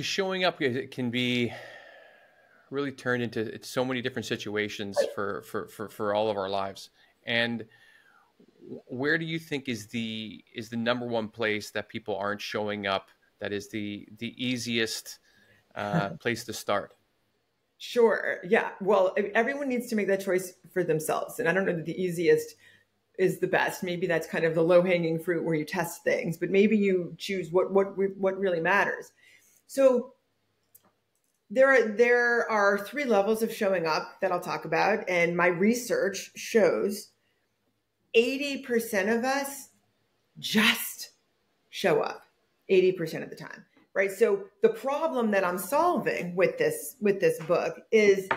showing up, it can be really turned into so many different situations for all of our lives. And where do you think is the number one place that people aren't showing up, that is the easiest place to start? Sure. Yeah. Well, everyone needs to make that choice for themselves. And I don't know that the easiest is the best. Maybe that's kind of the low hanging fruit where you test things, but maybe you choose what really matters. So there are three levels of showing up that I'll talk about. And my research shows 80% of us just show up 80% of the time. Right. So the problem that I'm solving with this book is,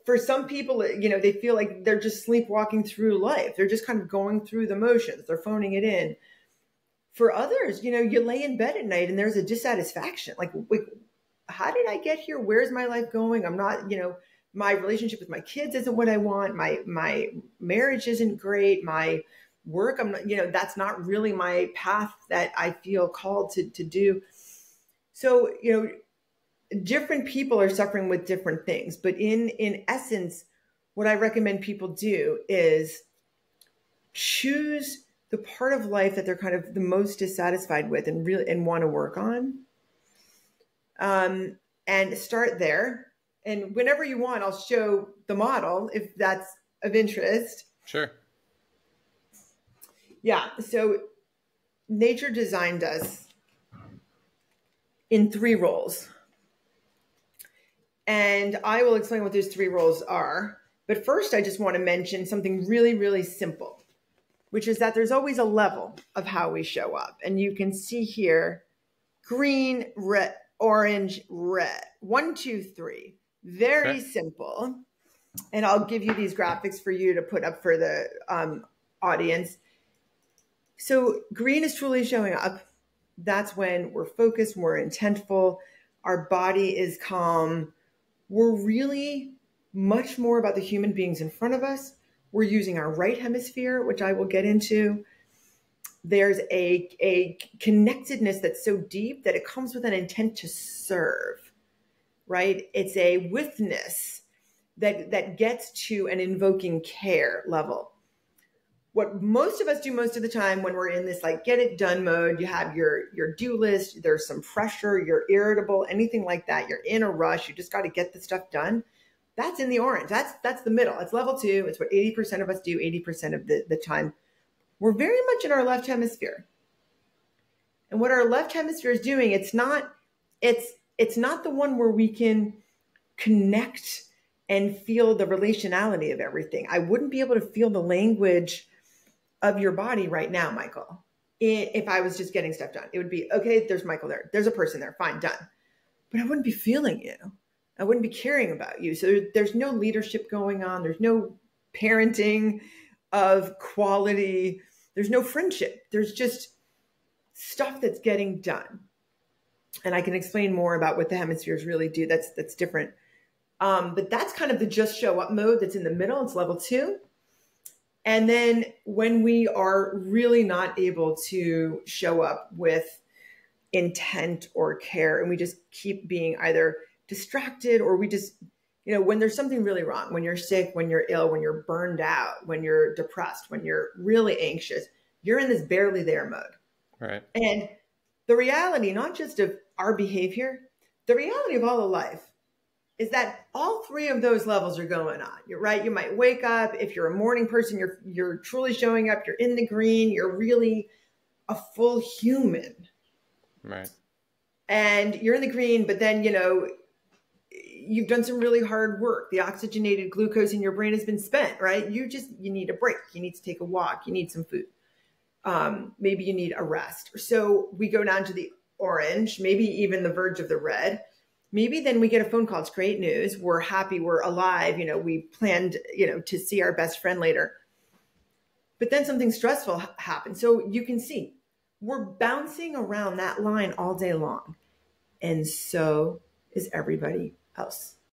for some people, they feel like they're just sleepwalking through life. They're just kind of going through the motions. They're phoning it in. For others, you lay in bed at night and there's a dissatisfaction. Like, how did I get here? Where's my life going? I'm not, my relationship with my kids isn't what I want. My marriage isn't great. My work, I'm not, that's not really my path that I feel called to do. So, different people are suffering with different things, but in essence, what I recommend people do is choose the part of life that they're kind of the most dissatisfied with and want to work on. And start there. And whenever you want, I'll show the model if that's of interest. Sure. Yeah. So nature designed us in three roles. And I will explain what those three roles are. But first, I just want to mention something really, really simple, which is that there's always a level of how we show up. And you can see here, green, red, orange, red, 1, 2, 3. Very simple. And I'll give you these graphics for you to put up for the audience. So green is truly showing up. That's when we're focused, we're intentful, our body is calm. We're really much more about the human beings in front of us. We're using our right hemisphere, which I will get into. There's a connectedness that's so deep that it comes with an intent to serve, right? It's a withness that gets to an invoking care level. What most of us do most of the time when we're in this like get it done mode, you have your do list, there's some pressure, you're irritable, anything like that, you're in a rush, you just got to get the stuff done. That's in the orange. That's the middle. It's level 2. It's what 80% of us do 80% of the time. We're very much in our left hemisphere. And what our left hemisphere is doing, it's not the one where we can connect and feel the relationality of everything. I wouldn't be able to feel the language of your body right now, Michael, if I was just getting stuff done. It would be, okay, there's Michael there. There's a person there. Fine, done. But I wouldn't be feeling you. I wouldn't be caring about you. So there's no leadership going on. There's no parenting of quality. There's no friendship. There's just stuff that's getting done. And I can explain more about what the hemispheres really do. That's different. But that's kind of the just show up mode that's in the middle. It's level 2. And then when we are really not able to show up with intent or care, and we just keep being either distracted or we just, when there's something really wrong, when you're sick, when you're ill, when you're burned out, when you're depressed, when you're really anxious, you're in this barely there mode. Right. And the reality, not just of our behavior, the reality of all of life is that all three of those levels are going on. You're right. You might wake up. If you're a morning person, you're truly showing up. You're in the green. You're really a full human. Right. And you're in the green, but then, you've done some really hard work. The oxygenated glucose in your brain has been spent, right? You need a break. You need to take a walk. You need some food. Maybe you need a rest. So we go down to the orange, maybe even the verge of the red. Maybe then we get a phone call. It's great news. We're happy. We're alive. We planned, to see our best friend later. But then something stressful happens. So you can see we're bouncing around that line all day long. And so is everybody else.